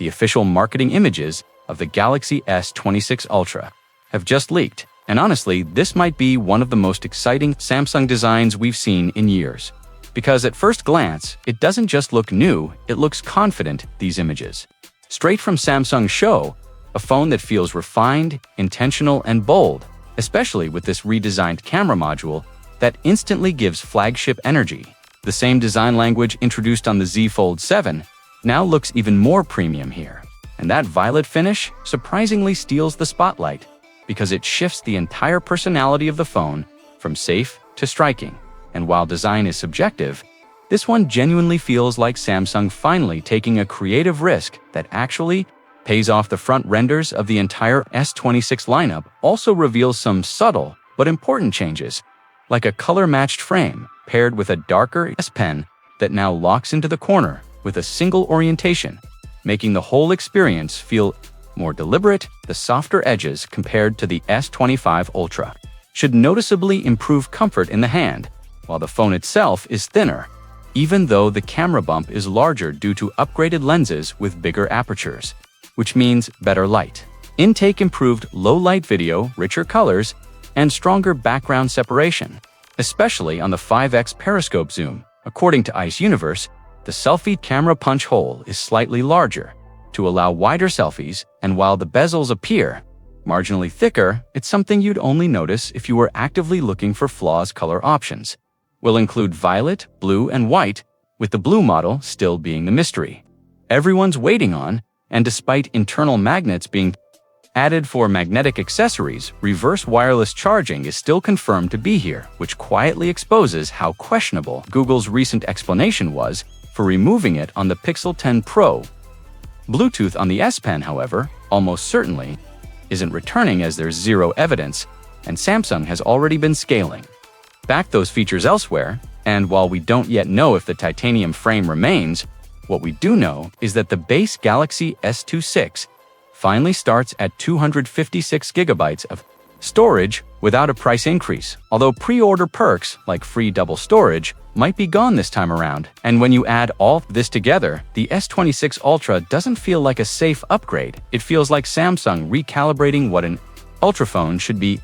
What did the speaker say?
the official marketing images of the Galaxy S26 Ultra have just leaked, and honestly, this might be one of the most exciting Samsung designs we've seen in years. Because at first glance, it doesn't just look new, it looks confident, these images. Straight from Samsung's show, a phone that feels refined, intentional, and bold, especially with this redesigned camera module that instantly gives flagship energy. The same design language introduced on the Z Fold 7 now looks even more premium here. And that violet finish surprisingly steals the spotlight because it shifts the entire personality of the phone from safe to striking. And while design is subjective, this one genuinely feels like Samsung finally taking a creative risk that actually pays off. The front renders of the entire S26 lineup also reveals some subtle but important changes, like a color-matched frame paired with a darker S Pen that now locks into the corner with a single orientation, making the whole experience feel more deliberate. The softer edges compared to the S25 Ultra should noticeably improve comfort in the hand, while the phone itself is thinner, even though the camera bump is larger due to upgraded lenses with bigger apertures, which means better light intake, improved low-light video, richer colors, and stronger background separation, especially on the 5x periscope zoom. According to Ice Universe, the selfie camera punch hole is slightly larger to allow wider selfies, and while the bezels appear marginally thicker, it's something you'd only notice if you were actively looking for flaws. Color options will include violet, blue, and white, with the blue model still being the mystery everyone's waiting on. And despite internal magnets being added for magnetic accessories, reverse wireless charging is still confirmed to be here, which quietly exposes how questionable Google's recent explanation was for removing it on the Pixel 10 Pro. Bluetooth on the S Pen, however, almost certainly isn't returning, as there's zero evidence, and Samsung has already been scaling back those features elsewhere. And while we don't yet know if the titanium frame remains, what we do know is that the base Galaxy S26 finally starts at 256 gigabytes of storage without a price increase, although pre-order perks like free double storage might be gone this time around. And when you add all this together, the S26 Ultra doesn't feel like a safe upgrade. It feels like Samsung recalibrating what an Ultra phone should be